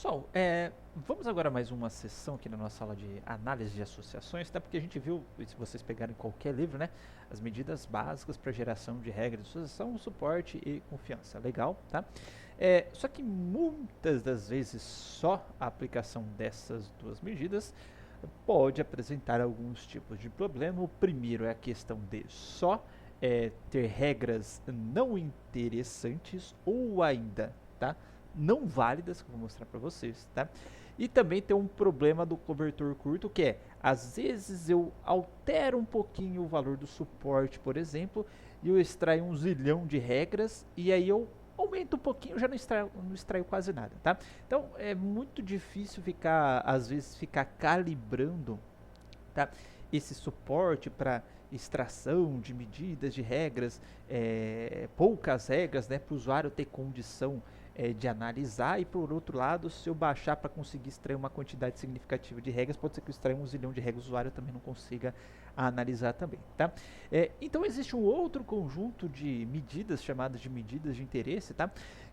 Pessoal, vamos agora a mais uma sessão aqui na nossa aula de análise de associações, tá? Porque a gente viu, se vocês pegarem qualquer livro, né, as medidas básicas para geração de regras de associação, suporte e confiança. Legal, tá? Só que muitas das vezes só a aplicação dessas duas medidas pode apresentar alguns tipos de problema. O primeiro é a questão de só ter regras não interessantes ou ainda, tá? Não válidas, que eu vou mostrar para vocês, tá? E também tem um problema do cobertor curto, que é, às vezes eu altero um pouquinho o valor do suporte, por exemplo, e eu extraio um zilhão de regras, e aí eu aumento um pouquinho, já não extraio quase nada, tá? Então é muito difícil às vezes, ficar calibrando, tá? Esse suporte para extração de medidas, de regras, poucas regras, né, para o usuário ter condição de analisar. E por outro lado, se eu baixar para conseguir extrair uma quantidade significativa de regras, pode ser que eu extraia um zilhão de regras, o usuário também não consiga analisar também, tá? Então existe um outro conjunto de medidas chamadas de medidas de interesse, tá?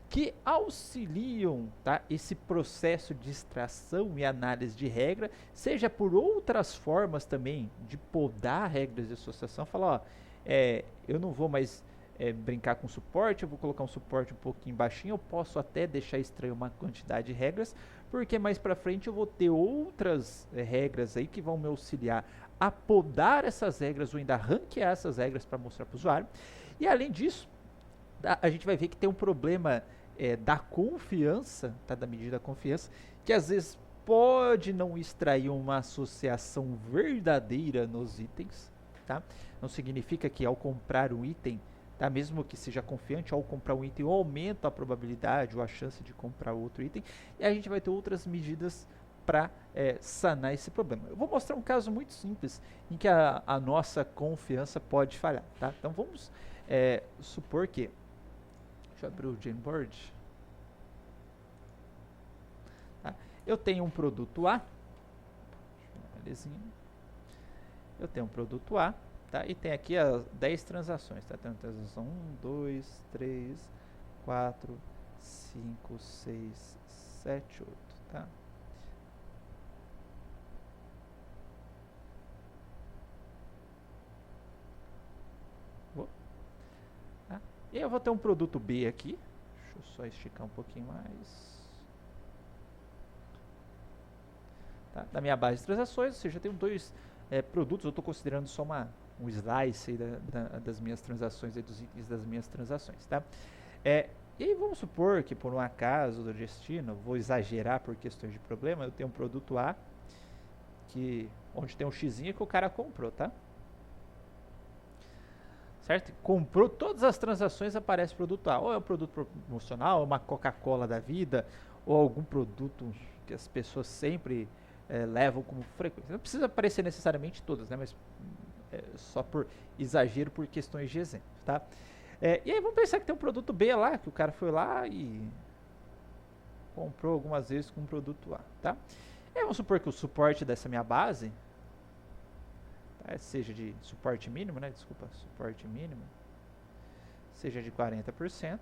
Que auxiliam, tá, esse processo de extração e análise de regra, seja por outras formas também de podar regras de associação, falar, ó, eu não vou mais brincar com suporte, eu vou colocar um suporte um pouquinho baixinho, eu posso até deixar extrair uma quantidade de regras, porque mais para frente eu vou ter outras regras aí que vão me auxiliar a podar essas regras ou ainda ranquear essas regras para mostrar para o usuário. E além disso, a gente vai ver que tem um problema da confiança, tá, da medida da confiança, que às vezes pode não extrair uma associação verdadeira nos itens, tá? Não significa que ao comprar um item, tá, mesmo que seja confiante, ao comprar um item eu aumento a probabilidade ou a chance de comprar outro item, e a gente vai ter outras medidas para sanar esse problema. Eu vou mostrar um caso muito simples em que a nossa confiança pode falhar, tá? Então vamos supor que, deixa eu abrir o Jamboard. Tá? Eu tenho um produto A. Eu tenho um produto A. Tá? E tem aqui as 10 transações. Tá? Tem transação 1, 2, 3, 4, 5, 6, 7, 8. Tá? Tá? E aí eu vou ter um produto B aqui. Deixa eu só esticar um pouquinho mais. Tá? Da minha base de transações, ou seja, eu tenho dois produtos, eu estou considerando só um slice aí das minhas transações, aí dos itens das minhas transações. Tá? E aí vamos supor que por um acaso do destino, vou exagerar por questões de problema, eu tenho um produto A, onde tem um x que o cara comprou, tá? Certo? Comprou todas as transações, aparece produto A. Ou é um produto promocional, uma Coca-Cola da vida, ou algum produto que as pessoas sempre levam como frequência. Não precisa aparecer necessariamente todas, né? Mas só por exagero, por questões de exemplo, tá? E aí vamos pensar que tem um produto B lá, que o cara foi lá e comprou algumas vezes com um produto A, tá? E aí vamos supor que o suporte dessa minha base, seja de suporte mínimo, né? Desculpa, suporte mínimo, seja de 40%,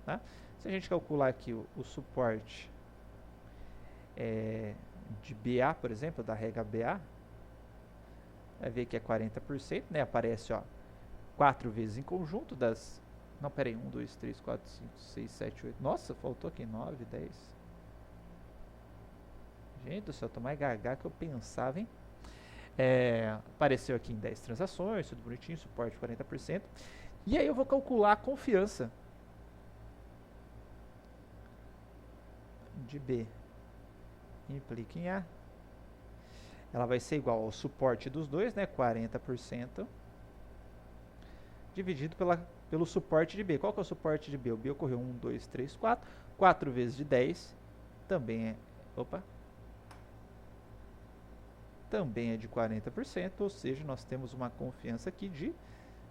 tá? Se a gente calcular aqui o suporte de BA, por exemplo, da regra BA, vai ver que é 40%, né? Aparece, ó, 4 vezes em conjunto das... Não, pera aí, 1, 2, 3, 4, 5, 6, 7, 8... Nossa, faltou aqui 9, 10... Gente do céu, tô mais gaga que eu pensava, hein? Apareceu aqui em 10 transações, tudo bonitinho, suporte 40%. E aí eu vou calcular a confiança de B implica em A. Ela vai ser igual ao suporte dos dois, né, 40%, dividido pelo suporte de B. Qual que é o suporte de B? O B ocorreu 1, 2, 3, 4. 4 vezes de 10 também também é de 40%, ou seja, nós temos uma confiança aqui de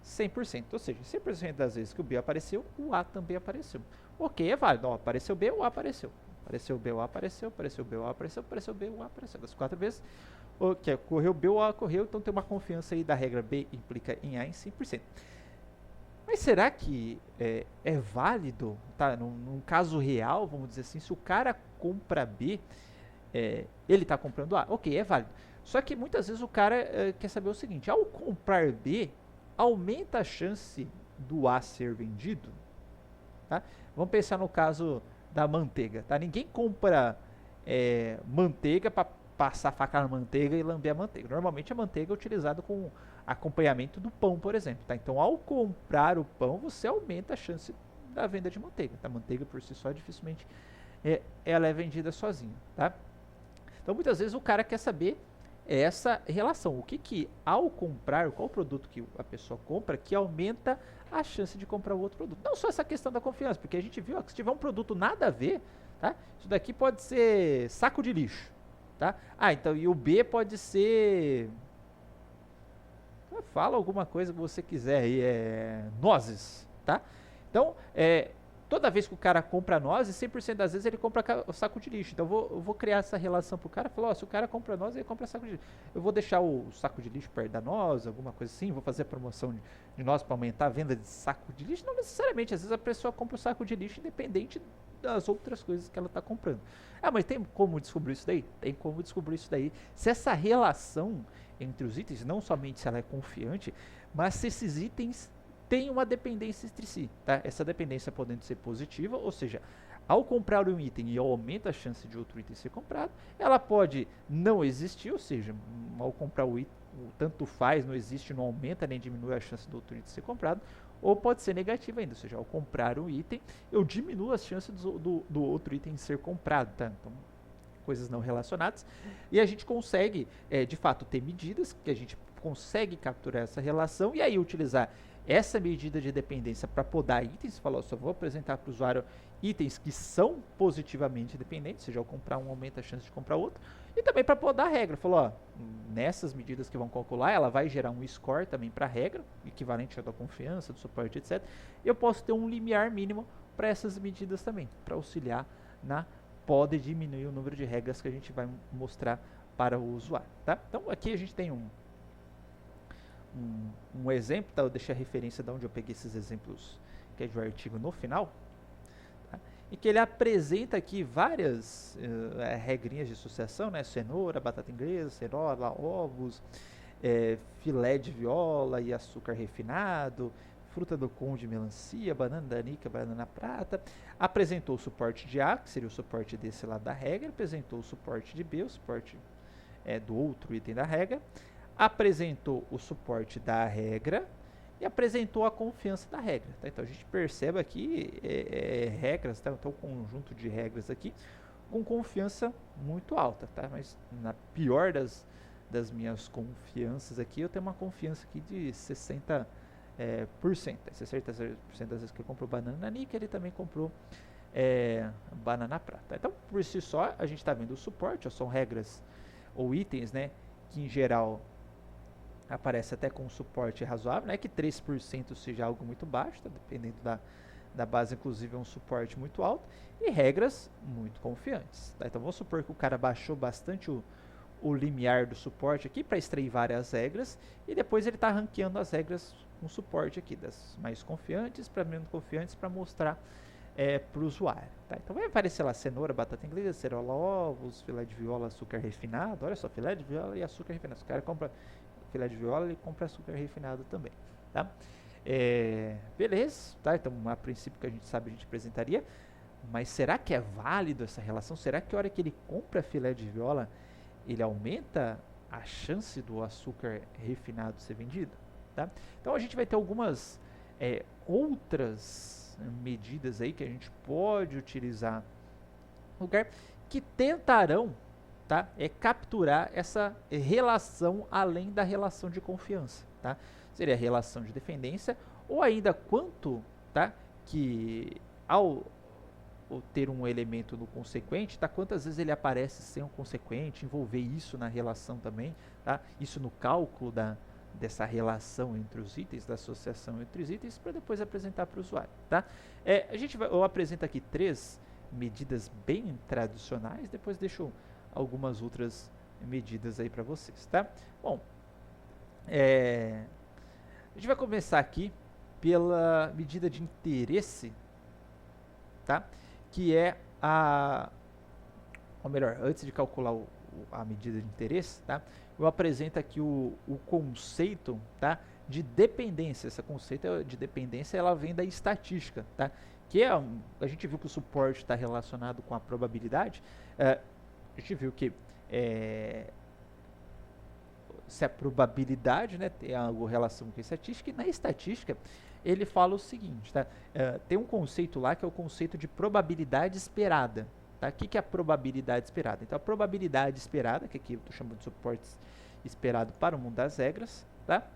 100%. Ou seja, 100% das vezes que o B apareceu, o A também apareceu. Ok, é válido. Ó, apareceu B, o A apareceu. Apareceu B, o A apareceu. Apareceu B, o A apareceu. Apareceu B, o A apareceu. Das 4 vezes, ocorreu B, o A ocorreu. Então tem uma confiança aí da regra B implica em A em 100%. Mas será que é válido, tá? Num caso real, vamos dizer assim, se o cara compra B, ele está comprando A, ok, é válido. Só que muitas vezes o cara quer saber o seguinte: ao comprar B, aumenta a chance do A ser vendido? Tá? Vamos pensar no caso da manteiga. Tá? Ninguém compra manteiga para passar a faca na manteiga e lamber a manteiga. Normalmente a manteiga é utilizada com acompanhamento do pão, por exemplo. Tá? Então, ao comprar o pão, você aumenta a chance da venda de manteiga. Tá? A manteiga por si só dificilmente ela é vendida sozinha. Tá? Então, muitas vezes o cara quer saber essa relação. O que ao comprar, qual produto que a pessoa compra que aumenta a chance de comprar o outro produto. Não só essa questão da confiança, porque a gente viu que se tiver um produto nada a ver, tá? Isso daqui pode ser saco de lixo, tá? Então e o B pode ser, fala alguma coisa que você quiser aí, nozes, tá? Então, toda vez que o cara compra nozes, 100% das vezes ele compra o saco de lixo. Então eu vou criar essa relação pro cara, falar, se o cara compra nozes, ele compra saco de lixo. Eu vou deixar o saco de lixo perto da noz, alguma coisa assim, vou fazer a promoção de noz para aumentar a venda de saco de lixo. Não necessariamente, às vezes a pessoa compra o saco de lixo independente das outras coisas que ela está comprando. Mas tem como descobrir isso daí? Tem como descobrir isso daí. Se essa relação entre os itens, não somente se ela é confiante, mas se esses itens têm uma dependência entre si, tá? Essa dependência podendo ser positiva, ou seja, ao comprar um item e eu aumento a chance de outro item ser comprado, ela pode não existir, ou seja, ao comprar o item, tanto faz, não existe, não aumenta nem diminui a chance do outro item ser comprado, ou pode ser negativa ainda, ou seja, ao comprar um item, eu diminuo as chances do outro item ser comprado, tá? Então, coisas não relacionadas, e a gente consegue, de fato, ter medidas que a gente consegue capturar essa relação e aí utilizar essa medida de dependência para podar itens. Falou, só vou apresentar para o usuário itens que são positivamente dependentes, ou seja, ao comprar um aumenta a chance de comprar outro, e também para podar a regra. Falou, nessas medidas que vão calcular, ela vai gerar um score também para a regra, equivalente à da confiança, do suporte, etc. E eu posso ter um limiar mínimo para essas medidas também, para auxiliar na poda e diminuir o número de regras que a gente vai mostrar para o usuário. Tá? Então aqui a gente tem um exemplo, tá? Eu deixei a referência de onde eu peguei esses exemplos, que é de um artigo no final, tá? E que ele apresenta aqui várias regrinhas de associação, né? Cenoura, batata inglesa, cerola, ovos, filé de viola e açúcar refinado, fruta do conde, melancia, banana danica, banana prata. Apresentou o suporte de A, que seria o suporte desse lado da regra, apresentou o suporte de B, o suporte do outro item da regra, apresentou o suporte da regra e apresentou a confiança da regra. Tá? Então a gente percebe aqui regras, tá? Então um conjunto de regras aqui com confiança muito alta, tá? Mas na pior das minhas confianças aqui, eu tenho uma confiança aqui de 60%. 60% das vezes que eu compro banana nica, ele também comprou banana prata. Então, por si só, a gente está vendo o suporte, ó, são regras ou itens, né, que em geral aparece até com um suporte razoável, não é que 3% seja algo muito baixo, tá? Dependendo da base, inclusive é um suporte muito alto, e regras muito confiantes. Tá? Então vamos supor que o cara baixou bastante o limiar do suporte aqui para extrair várias regras, e depois ele está ranqueando as regras com suporte aqui, das mais confiantes para menos confiantes, para mostrar para o usuário. Tá? Então vai aparecer lá cenoura, batata inglesa, cerola, ovos, filé de viola, açúcar refinado. Olha só, filé de viola e açúcar refinado. Se o cara compra filé de viola, ele compra açúcar refinado também. Tá? Beleza, tá? Então a princípio que a gente sabe a gente apresentaria, mas será que é válido essa relação? Será que a hora que ele compra filé de viola, ele aumenta a chance do açúcar refinado ser vendido? Tá? Então a gente vai ter algumas outras medidas aí que a gente pode utilizar no lugar que tentarão, tá, capturar essa relação além da relação de confiança, tá? Seria a relação de dependência ou ainda quanto, tá, que ao ter um elemento no consequente, tá, quantas vezes ele aparece sem um consequente, envolver isso na relação também, tá? Isso no cálculo dessa relação entre os itens, da associação entre os itens, para depois apresentar para o usuário, tá? Eu apresento aqui 3 medidas bem tradicionais, depois deixo algumas outras medidas aí para vocês, tá? Bom, a gente vai começar aqui pela medida de interesse, tá? Que é a, ou melhor, antes de calcular a medida de interesse, tá? Eu apresento aqui o conceito, tá? De dependência. Esse conceito de dependência, ela vem da estatística, tá? Que é a gente viu que o suporte está relacionado com a probabilidade. A gente viu que se a probabilidade, né, tem algo relação com a estatística, e na estatística ele fala o seguinte, tá? Tem um conceito lá que é o conceito de probabilidade esperada. Tá? O que é a probabilidade esperada? Então, a probabilidade esperada, que aqui eu estou chamando de suporte esperado para o mundo das regras, tá?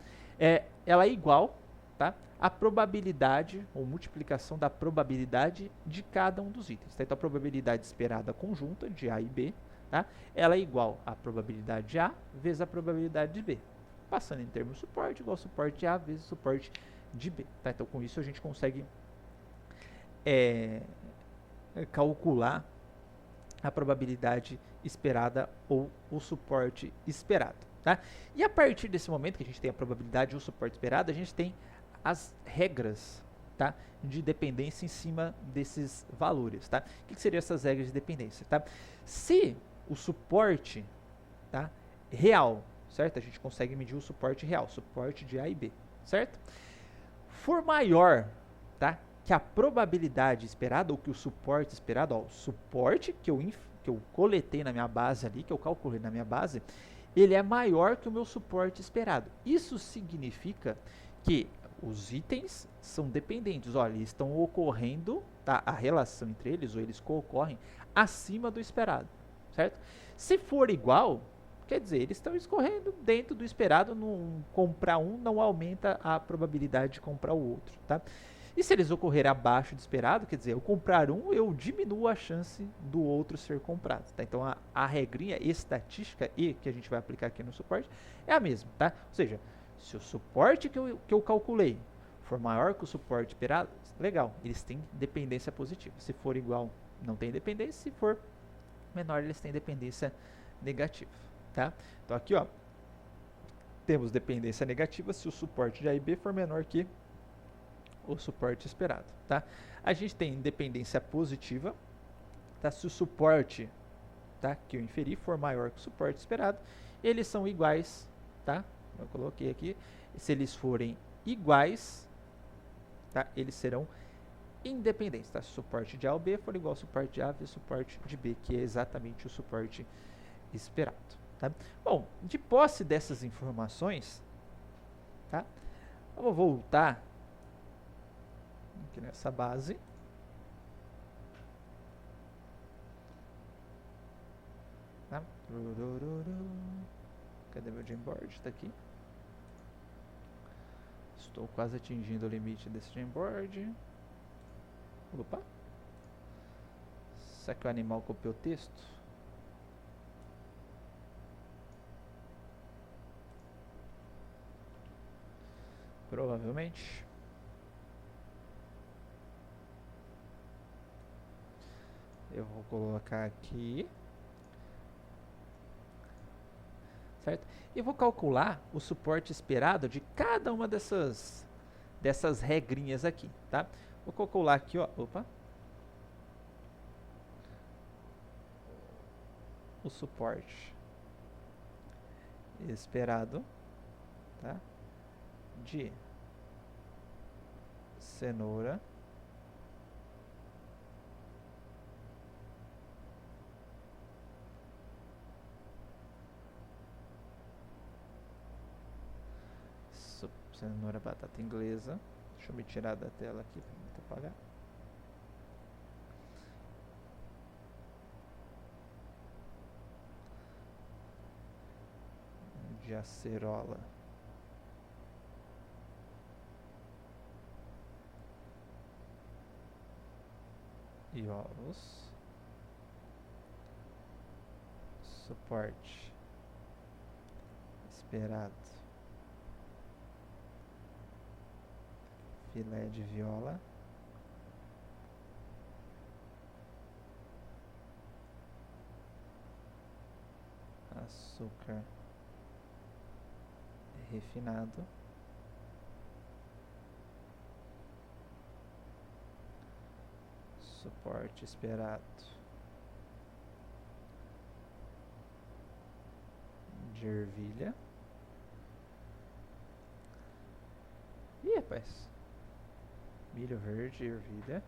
Ela é igual, tá? A probabilidade, ou multiplicação da probabilidade de cada um dos itens. Tá? Então, a probabilidade esperada conjunta de A e B, tá? Ela é igual à probabilidade de A vezes a probabilidade de B. Passando em termos de suporte, igual suporte de A vezes suporte de B. Tá? Então, com isso, a gente consegue calcular a probabilidade esperada ou o suporte esperado. Tá? E a partir desse momento que a gente tem a probabilidade ou o suporte esperado, a gente tem as regras, tá, de dependência em cima desses valores. Tá? O que seriam essas regras de dependência? Tá? Se o suporte, tá, real, certo? A gente consegue medir o suporte real, suporte de A e B, certo? For maior, tá, que a probabilidade esperada, ou que o suporte esperado, ó, o suporte que eu coletei na minha base ali, que eu calculei na minha base, ele é maior que o meu suporte esperado. Isso significa que os itens são dependentes, olha, eles estão ocorrendo, tá, a relação entre eles, ou eles ocorrem acima do esperado, certo? Se for igual, quer dizer, eles estão escorrendo dentro do esperado, comprar um não aumenta a probabilidade de comprar o outro, tá? E se eles ocorrerem abaixo do esperado, quer dizer, eu comprar um, eu diminuo a chance do outro ser comprado. Tá? Então, a regrinha estatística E que a gente vai aplicar aqui no suporte é a mesma. Tá? Ou seja, se o suporte que eu calculei for maior que o suporte esperado, legal, eles têm dependência positiva. Se for igual, não tem dependência. Se for menor, eles têm dependência negativa. Tá? Então, aqui, ó, temos dependência negativa se o suporte de A e B for menor que o suporte esperado, tá? A gente tem dependência positiva, tá? Se o suporte, tá, que eu inferi for maior que o suporte esperado, eles são iguais, tá? Eu coloquei aqui, se eles forem iguais, tá? Eles serão independentes, tá? Se o suporte de A ou B for igual ao suporte de A vezes suporte de B, que é exatamente o suporte esperado, tá? Bom, de posse dessas informações, tá? Eu vou voltar aqui nessa base. Tá? Cadê meu Jamboard? Está aqui. Estou quase atingindo o limite desse Jamboard. Opa. Será que o animal copiou o texto? Provavelmente. Eu vou colocar aqui, certo? E vou calcular o suporte esperado de cada uma dessas regrinhas aqui, tá? Vou calcular aqui, ó, opa. O suporte esperado, tá? De cenoura, cenoura, batata inglesa. Deixa eu me tirar da tela aqui para não atrapalhar. De acerola. E ovos. Suporte esperado. Filé de viola. Açúcar refinado. Suporte esperado de ervilha. Ih, rapaz. Milho verde, ervilha.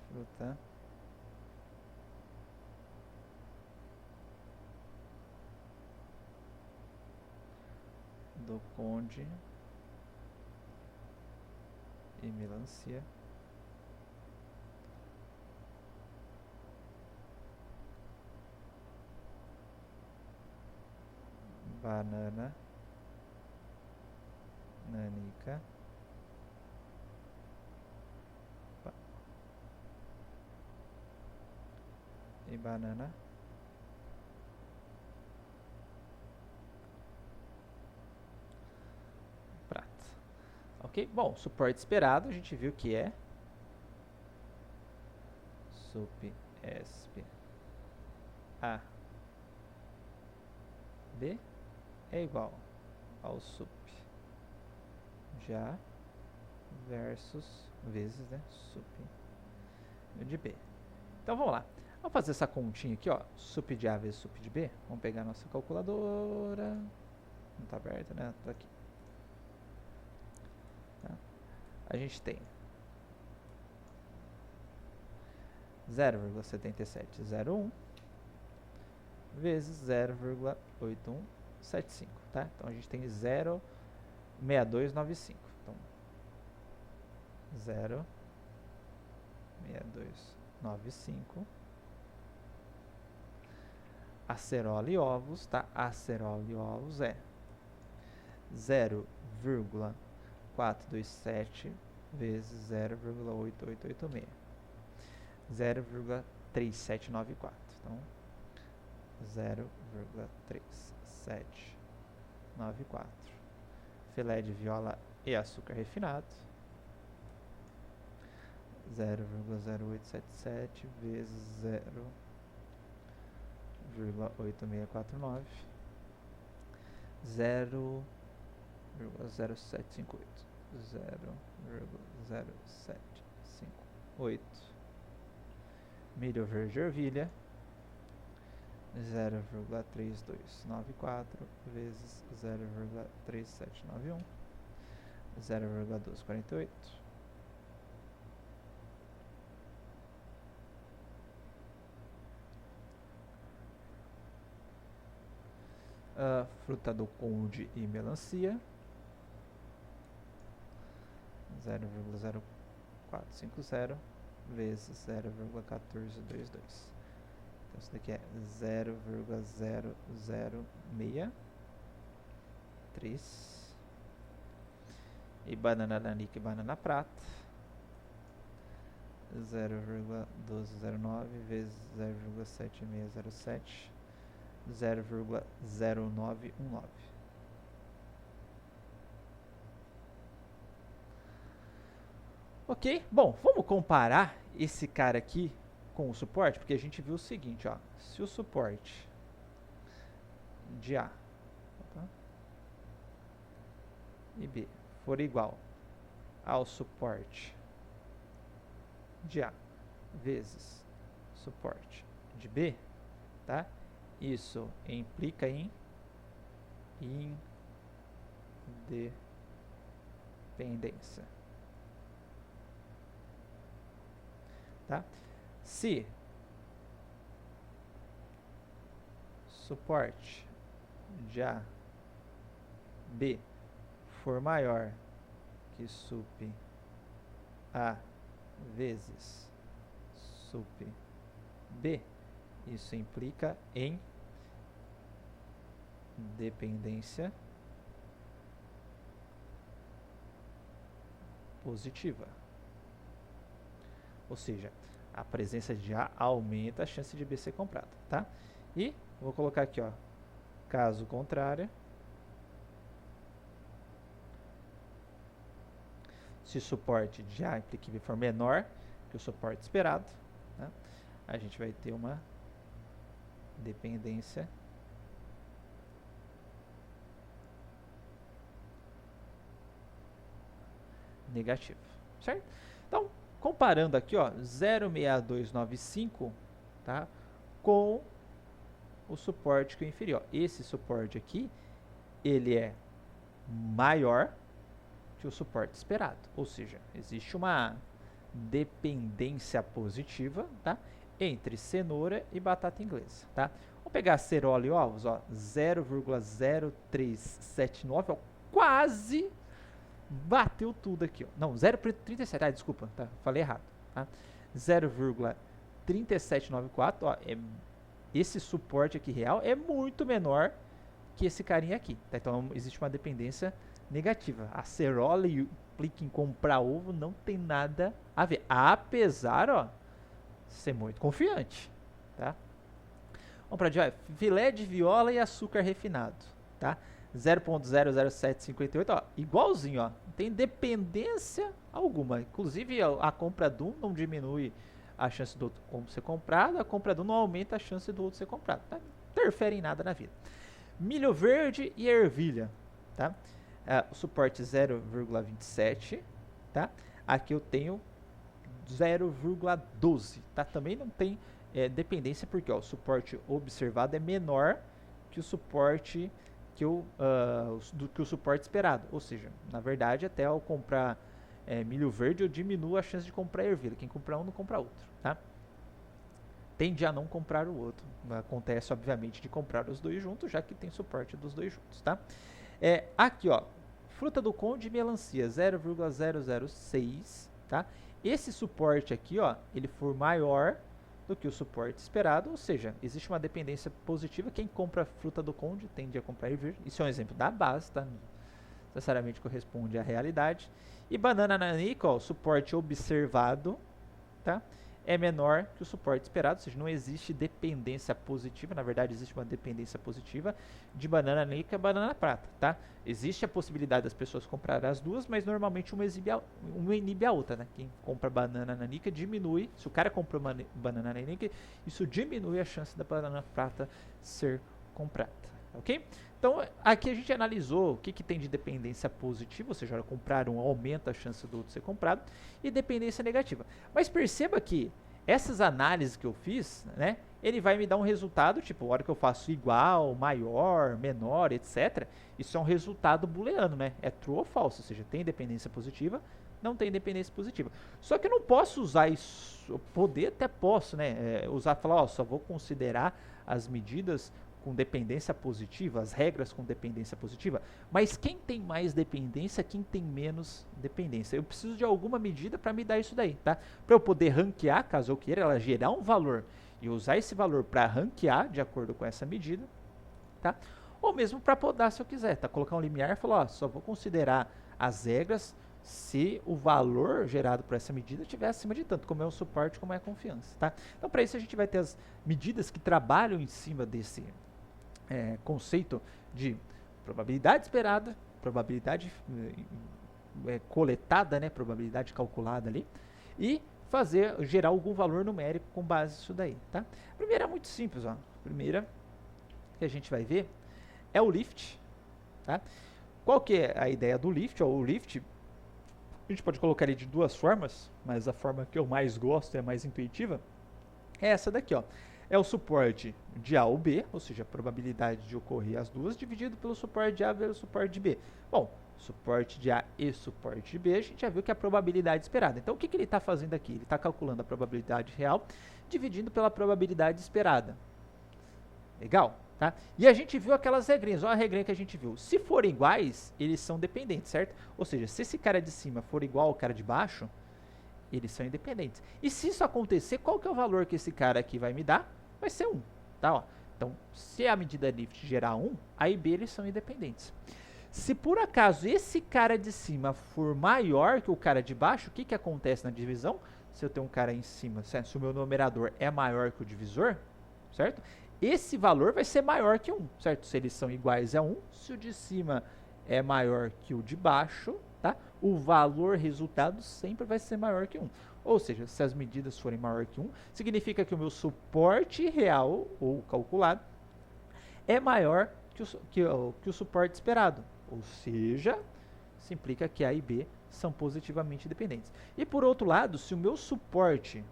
Fruta do Conde e melancia. Banana, nanica, e banana, prata. Ok? Bom, suporte esperado, a gente viu que é sup esp a b é igual ao sup de a versus vezes, né, sup de b. Então vamos lá. Vamos fazer essa continha aqui, ó. Sup de A vezes sup de B. Vamos pegar a nossa calculadora. Não está aberta, né? Tá aqui. Tá? A gente tem 0,7701 vezes 0,8175, tá? Então a gente tem 0,6295. Então 0,6295. Acerola e ovos, tá? Acerola e ovos é 0,427 vezes 0,8886. 0,3794. Então, 0,3794. Filé de viola e açúcar refinado. 0,0877 vezes 0,8649. 0,0758. 0,0758. Milho verde ervilha, 0,3294 vezes 0,3791, 0,1248. Fruta do Conde e melancia, 0,0450 vezes 0,1422. Então isso daqui é 0,0063. E banana nanica e banana prata, 0,1209 vezes 0,7607, 0,0919. Ok? Bom, vamos comparar esse cara aqui com o suporte, porque a gente viu o seguinte, ó. Se o suporte de A e B for igual ao suporte de A vezes suporte de B, tá? Isso implica em independência. Tá? Se suporte de A, B for maior que sup A vezes sup B, isso implica em dependência positiva. Ou seja, a presença de A aumenta a chance de B ser comprada, tá? E vou colocar aqui, ó, caso contrário, Se o suporte de A implica em B for menor que o suporte esperado, tá? A gente vai ter uma dependência negativa, certo? Então, comparando aqui, ó, 0,6295, tá, com o suporte que eu inferi, ó. Esse suporte aqui, ele é maior que o suporte esperado, ou seja, existe uma dependência positiva, tá, entre cenoura e batata inglesa, tá? Vamos pegar cerola e ovos, ó, 0,0379, ó, quase bateu tudo aqui, ó. Não, 0,37, desculpa, tá? Falei errado, tá? 0,3794, ó, esse suporte aqui real é muito menor que esse carinha aqui, tá? Então existe uma dependência negativa. A cerola e o clique em comprar ovo não tem nada a ver, apesar, ó, ser muito confiante, tá? Vamos para ó, filé de viola e açúcar refinado, tá? 0,00758, ó, igualzinho, ó, não tem dependência alguma. Inclusive, a compra de um não diminui a chance do outro ser comprado, a compra de um não aumenta a chance do outro ser comprado, tá? Não interfere em nada na vida. Milho verde e ervilha, tá? O suporte 0,27, tá? Aqui eu tenho 0,12, tá? Também não tem dependência porque, ó, o suporte observado é menor que o suporte que o suporte esperado, ou seja, na verdade, até ao comprar milho verde, eu diminuo a chance de comprar ervilha. Quem comprar um não compra outro, tá? Tende a não comprar o outro. Acontece, obviamente, de comprar os dois juntos, já que tem suporte dos dois juntos, tá? Aqui, ó, fruta do conde e melancia, 0,006, tá? Esse suporte aqui, ó, ele for maior do que o suporte esperado, ou seja, existe uma dependência positiva. Quem compra fruta do conde tende a comprar ervilha. Isso é um exemplo da base, tá? Não necessariamente corresponde à realidade. E banana nanica, ó, suporte observado, tá? É menor que o suporte esperado, ou seja, não existe dependência positiva, na verdade existe uma dependência positiva de banana nanica e banana prata, tá? Existe a possibilidade das pessoas comprarem as duas, mas normalmente uma inibe a outra, né? Quem compra banana nanica diminui, se o cara comprou banana nanica, isso diminui a chance da banana prata ser comprada, ok? Então, aqui a gente analisou o que tem de dependência positiva, ou seja, comprar um aumenta a chance do outro ser comprado, e dependência negativa. Mas perceba que essas análises que eu fiz, né, ele vai me dar um resultado, tipo, a hora que eu faço igual, maior, menor, etc. Isso é um resultado booleano, né? É true ou false, ou seja, tem dependência positiva, não tem dependência positiva. Só que eu não posso usar isso, até posso, né, falar, ó, só vou considerar as medidas com dependência positiva, as regras com dependência positiva, mas quem tem mais dependência, quem tem menos dependência. Eu preciso de alguma medida para me dar isso daí, tá? Para eu poder ranquear, caso eu queira, ela gerar um valor e usar esse valor para ranquear de acordo com essa medida, tá? Ou mesmo para podar se eu quiser, tá? Colocar um limiar e falar, ó, só vou considerar as regras se o valor gerado por essa medida estiver acima de tanto, como é o suporte, como é a confiança, tá? Então, para isso a gente vai ter as medidas que trabalham em cima desse conceito de probabilidade esperada, probabilidade coletada, né, probabilidade calculada ali, e gerar algum valor numérico com base nisso daí, tá? A primeira é muito simples, ó. A primeira que a gente vai ver é o lift, tá? Qual que é a ideia do lift? Ó, o lift, a gente pode colocar ele de duas formas, mas a forma que eu mais gosto e é mais intuitiva é essa daqui, ó. É o suporte de A ou B, ou seja, a probabilidade de ocorrer as duas, dividido pelo suporte de A pelo suporte de B. Bom, suporte de A e suporte de B, a gente já viu que é a probabilidade esperada. Então, o que ele está fazendo aqui? Ele está calculando a probabilidade real, dividindo pela probabilidade esperada. Legal, tá? E a gente viu aquelas regrinhas, olha a regrinha que a gente viu. Se forem iguais, eles são dependentes, certo? Ou seja, se esse cara de cima for igual ao cara de baixo, eles são independentes. E se isso acontecer, qual que é o valor que esse cara aqui vai me dar? Vai ser 1, tá? Ó. Então, se a medida lift gerar 1, A e B eles são independentes. Se por acaso esse cara de cima for maior que o cara de baixo, o que acontece na divisão? Se eu tenho um cara em cima, certo? Se o meu numerador é maior que o divisor, certo? Esse valor vai ser maior que 1, certo? Se eles são iguais a 1, se o de cima é maior que o de baixo, tá? o valor resultado sempre vai ser maior que 1. Ou seja, se as medidas forem maior que 1, significa que o meu suporte real, ou calculado, é maior que o suporte esperado. Ou seja, isso implica que A e B são positivamente dependentes. E por outro lado, se o meu suporte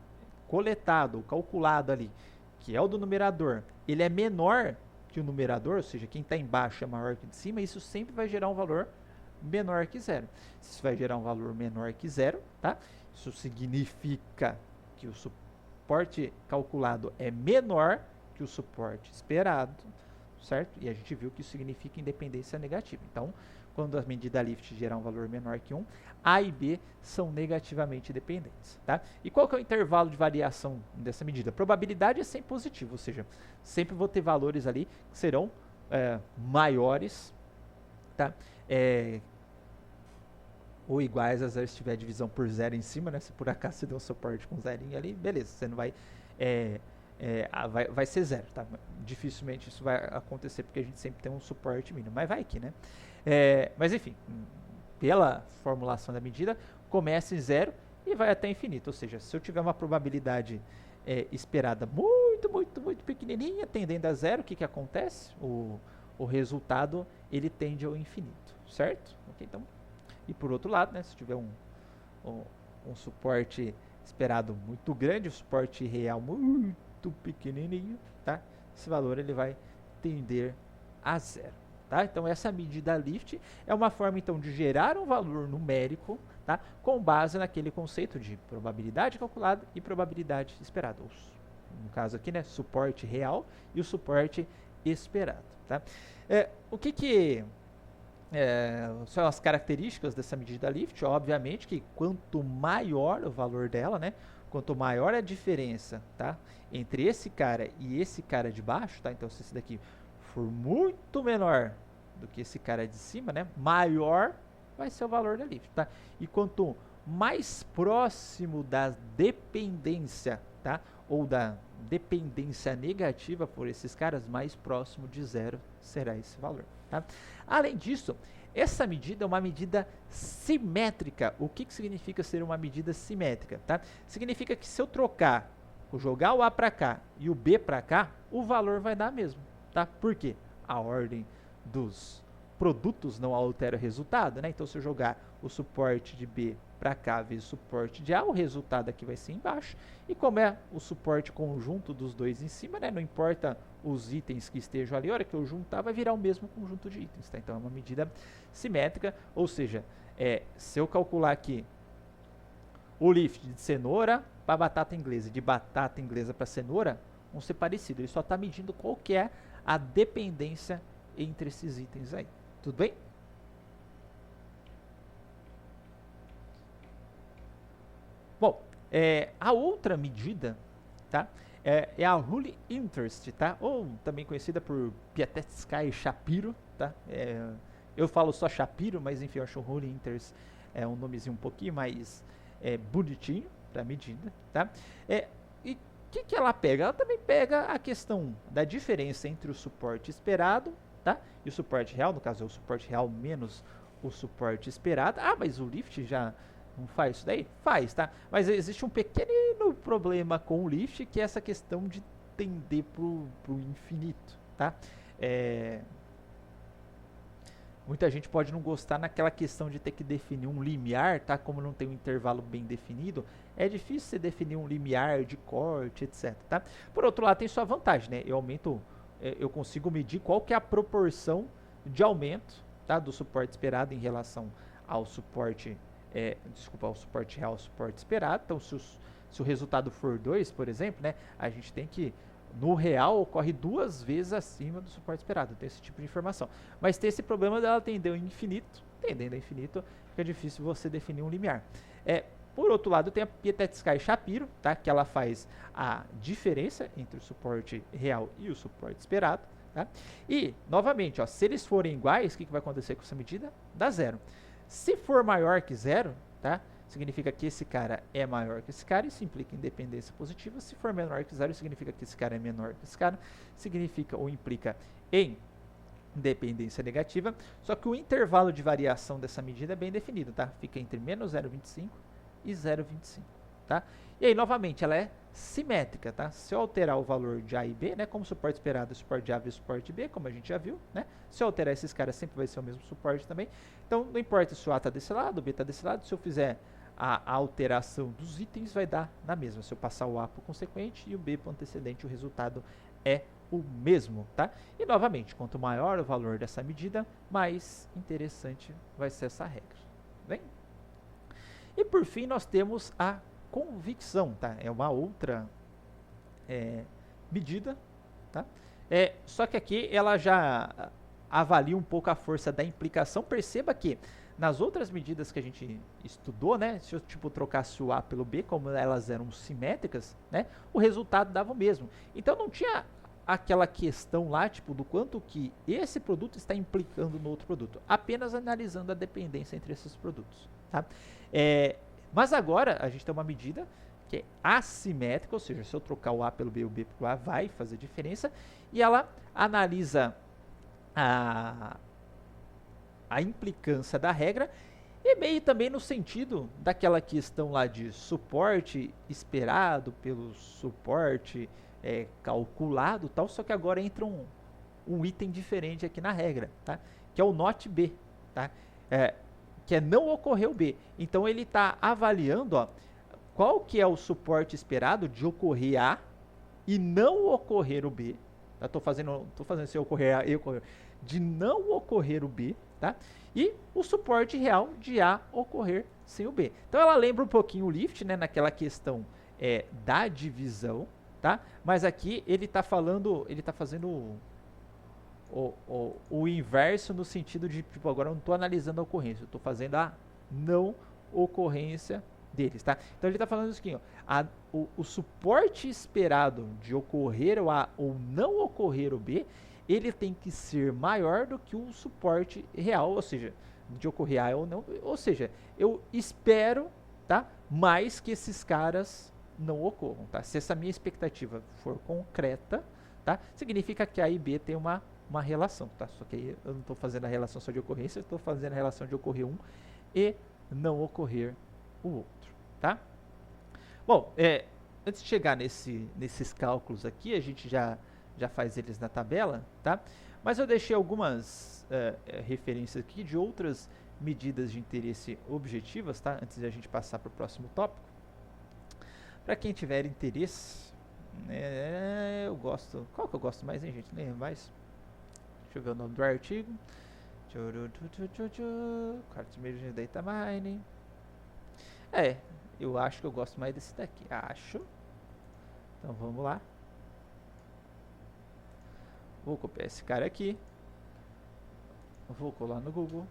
coletado ou calculado ali, que é o do numerador, ele é menor que o numerador, ou seja, quem está embaixo é maior que o de cima, isso sempre vai gerar um valor menor que zero. Se isso vai gerar um valor menor que zero, tá? Isso significa que o suporte calculado é menor que o suporte esperado, certo? E a gente viu que isso significa independência negativa. Então, quando a medida lift gerar um valor menor que 1, A e B são negativamente dependentes, tá? E qual que é o intervalo de variação dessa medida? A probabilidade é sempre positiva, ou seja, sempre vou ter valores ali que serão maiores, tá? Ou iguais a zero se tiver divisão por zero em cima, né? Se por acaso você deu um suporte com zerinho ali, beleza, você não vai... vai ser zero, tá? Dificilmente isso vai acontecer porque a gente sempre tem um suporte mínimo, mas vai aqui, né? Mas enfim, pela formulação da medida, começa em zero e vai até infinito, ou seja, se eu tiver uma probabilidade esperada muito pequenininha, tendendo a zero, o que acontece? O resultado, ele tende ao infinito, certo? Okay, então, e por outro lado, né, se tiver um suporte esperado muito grande, o suporte real muito pequenininho, tá? Esse valor ele vai tender a zero, tá? Então essa medida lift é uma forma então de gerar um valor numérico, tá? Com base naquele conceito de probabilidade calculada e probabilidade esperada. No caso aqui, né, suporte real e o suporte esperado, tá? O que são as características dessa medida lift? Obviamente que quanto maior o valor dela, né, quanto maior a diferença, tá, entre esse cara e esse cara de baixo, tá? Então se esse daqui for muito menor do que esse cara de cima, né, maior vai ser o valor da lift, tá? E quanto mais próximo da dependência, tá, ou da dependência negativa por esses caras, mais próximo de zero será esse valor, tá? Além disso, essa medida é uma medida simétrica. O que significa ser uma medida simétrica, tá? Significa que se eu trocar, jogar o A para cá e o B para cá, o valor vai dar mesmo, tá? Por quê? A ordem dos produtos não altera o resultado, né? Então, se eu jogar o suporte de B para cá vezes o suporte de A, o resultado aqui vai ser embaixo. E como é o suporte conjunto dos dois em cima, né? Não importa os itens que estejam ali, a hora que eu juntar vai virar o mesmo conjunto de itens, tá? Então, é uma medida simétrica, ou seja, se eu calcular aqui o lift de cenoura para batata inglesa, de batata inglesa para cenoura, vão ser parecidos. Ele só está medindo qual que é a dependência entre esses itens aí. Tudo bem? Bom, a outra medida, tá, é a Rule Interest, tá? Ou também conhecida por Piatetsky-Shapiro, tá? Eu falo só Shapiro, mas enfim, eu acho o Rule Interest um nomezinho um pouquinho mais bonitinho para medida, tá? E o que ela pega? Ela também pega a questão da diferença entre o suporte esperado, tá? E o suporte real, no caso é o suporte real menos o suporte esperado. Ah, mas o lift já não faz isso daí? Faz, tá? Mas existe um pequeno problema com o lift, que é essa questão de tender pro infinito, tá? Muita gente pode não gostar naquela questão de ter que definir um limiar, tá? Como não tem um intervalo bem definido, é difícil você definir um limiar de corte, etc, tá? Por outro lado, tem sua vantagem, né? Eu consigo medir qual que é a proporção de aumento, tá, do suporte esperado em relação ao suporte, ao suporte real, ao suporte esperado. Então, se o resultado for 2, por exemplo, né, a gente tem que, no real, ocorre 2 vezes acima do suporte esperado. Tem esse tipo de informação. Mas tem esse problema dela tendendo a infinito, fica difícil você definir um limiar. Por outro lado, tem a Piatetsky-Shapiro, tá, que ela faz a diferença entre o suporte real e o suporte esperado. Tá? E, novamente, ó, se eles forem iguais, o que vai acontecer com essa medida? Dá zero. Se for maior que zero, tá, significa que esse cara é maior que esse cara, isso implica independência positiva. Se for menor que zero, significa que esse cara é menor que esse cara, significa ou implica em dependência negativa, só que o intervalo de variação dessa medida é bem definido, tá? Fica entre menos 0,25 e 0,25, tá? E aí, novamente, ela é simétrica, tá? Se eu alterar o valor de A e B, né, como suporte esperado, suporte de A vezes suporte de B, como a gente já viu, né? Se eu alterar esses caras, sempre vai ser o mesmo suporte também. Então, não importa se o A está desse lado, o B está desse lado, se eu fizer a alteração dos itens, vai dar na mesma. Se eu passar o A para o consequente e o B para o antecedente, o resultado é o mesmo, tá? E novamente, quanto maior o valor dessa medida, mais interessante vai ser essa regra, bem? E por fim, nós temos a convicção, tá? É uma outra medida, tá? Só que aqui ela já avalia um pouco a força da implicação. Perceba que nas outras medidas que a gente estudou, né, se eu tipo trocasse o A pelo B, como elas eram simétricas, né, o resultado dava o mesmo. Então não tinha aquela questão lá, tipo, do quanto que esse produto está implicando no outro produto, apenas analisando a dependência entre esses produtos, tá? Mas agora a gente tem uma medida que é assimétrica, ou seja, se eu trocar o A pelo B, o B pelo A vai fazer diferença, e ela analisa a implicância da regra e meio também no sentido daquela questão lá de suporte esperado pelo suporte calculado, tal, só que agora entra um item diferente aqui na regra, tá? Que é o not B, tá? Que é não ocorreu B. Então ele está avaliando, ó, qual que é o suporte esperado de ocorrer A e não ocorrer o B. Tá? Tô fazendo se ocorrer A e ocorrer de não ocorrer o B, tá? E o suporte real de A ocorrer sem o B. Então ela lembra um pouquinho o Lift, né, naquela questão da divisão, tá? Mas aqui ele está falando, ele está fazendo o inverso no sentido de, tipo, agora eu não estou analisando a ocorrência, eu estou fazendo a não ocorrência deles, tá? Então ele está falando isso aqui, ó, o suporte esperado de ocorrer o A ou não ocorrer o B, ele tem que ser maior do que o suporte real, ou seja, de ocorrer A ou não, ou seja, eu espero, tá, mais que esses caras não ocorram, tá? Se essa minha expectativa for concreta, tá, significa que A e B tem uma relação, tá? Só que aí eu não estou fazendo a relação só de ocorrência, estou fazendo a relação de ocorrer um e não ocorrer o outro, tá? Bom, antes de chegar nesses cálculos aqui, a gente já faz eles na tabela, tá? Mas eu deixei algumas referências aqui de outras medidas de interesse objetivas, tá? Antes de a gente passar para o próximo tópico. Para quem tiver interesse, eu gosto... Qual que eu gosto mais, hein, gente? Nem mais. Deixa eu ver o nome do artigo. Quartos meios de data mining. Eu acho que eu gosto mais desse daqui. Acho. Então vamos lá. Vou copiar esse cara aqui. Vou colar no Google.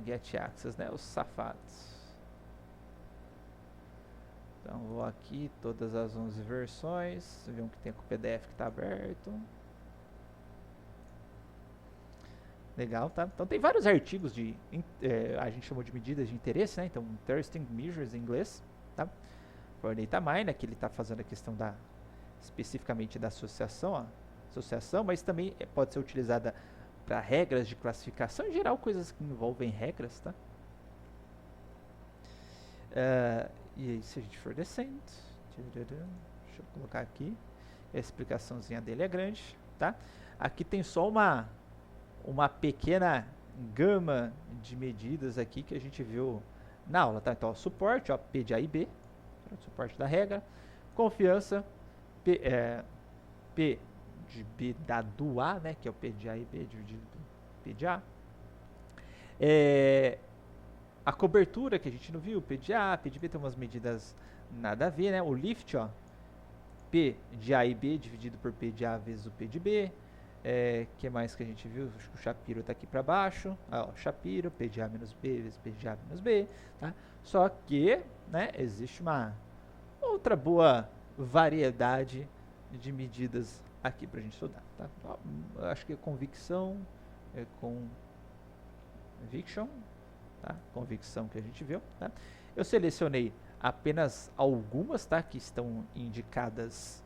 Get Access, né? Os safados. Então vou aqui, todas as 11 versões. Vejam que tem com o PDF que está aberto. Legal, tá? Então tem vários artigos a gente chamou de medidas de interesse, né? Então, Interesting Measures em inglês, tá? For Data Mine, que ele está fazendo a questão especificamente da associação, mas também pode ser utilizada para regras de classificação, em geral coisas que envolvem regras, tá? E aí, se a gente for descendo, deixa eu colocar aqui, a explicaçãozinha dele é grande, tá? Aqui tem só uma pequena gama de medidas aqui que a gente viu na aula, tá? Então, ó, suporte, ó, P de A e B, suporte da regra, confiança, P de B dado A, né, que é o P de A e B dividido por P de A. A cobertura que a gente não viu, P de A, P de B tem umas medidas nada a ver, né? O lift, ó, P de A e B dividido por P de A vezes o P de B. Que mais que a gente viu? Acho que o Shapiro está aqui para baixo. Shapiro, P de A menos B vezes P de A menos B. Tá? Só que, né, existe uma outra boa variedade de medidas aqui para a gente estudar. Tá? Acho que convicção, conviction, tá? Convicção que a gente viu. Tá? Eu selecionei apenas algumas, tá, que estão indicadas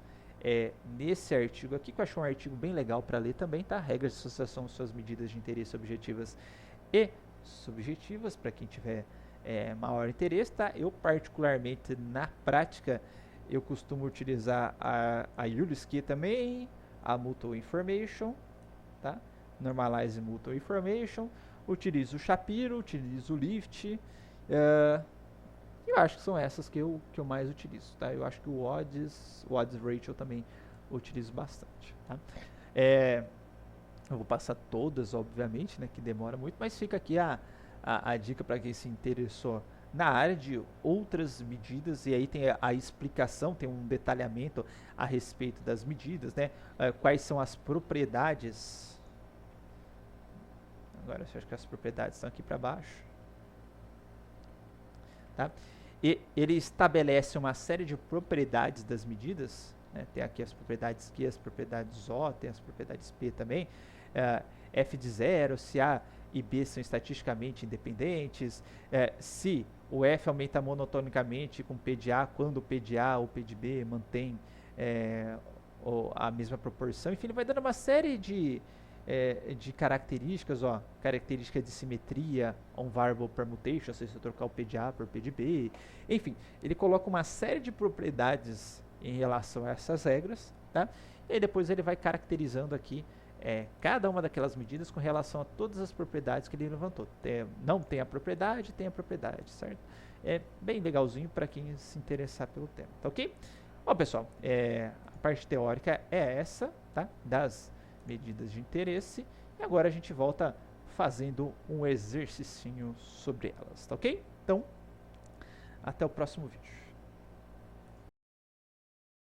nesse artigo aqui, que eu acho um artigo bem legal para ler também, tá? Regras de associação, suas medidas de interesse objetivas e subjetivas, para quem tiver maior interesse, tá? Eu particularmente, na prática, eu costumo utilizar a Heuristic também, a Mutual Information, tá? Normalize Mutual Information, utilizo o Shapiro, utilizo o Lift, eu acho que são essas que eu mais utilizo, tá? Eu acho que o Odds Ratio também utilizo bastante, tá? Eu vou passar todas, obviamente, né, que demora muito, mas fica aqui a dica para quem se interessou na área de outras medidas, e aí tem a explicação, tem um detalhamento a respeito das medidas, né? Quais são as propriedades. Agora eu acho que as propriedades estão aqui para baixo, tá? E ele estabelece uma série de propriedades das medidas, né? Tem aqui as propriedades Q, as propriedades O, tem as propriedades P também, F de 0, se A e B são estatisticamente independentes, se o F aumenta monotonicamente com P de A, quando o P de A ou P de B mantém a mesma proporção. Enfim, ele vai dando uma série de características, característica de simetria, on variable permutation, se eu trocar o P de A por P de B. Enfim, ele coloca uma série de propriedades em relação a essas regras, tá? E aí depois ele vai caracterizando aqui cada uma daquelas medidas com relação a todas as propriedades que ele levantou. Não tem a propriedade, tem a propriedade, certo? É bem legalzinho para quem se interessar pelo tema, tá ok? Bom, pessoal, a parte teórica é essa, tá? Das medidas de interesse. E agora a gente volta fazendo um exercicinho sobre elas, tá ok? Então, até o próximo vídeo.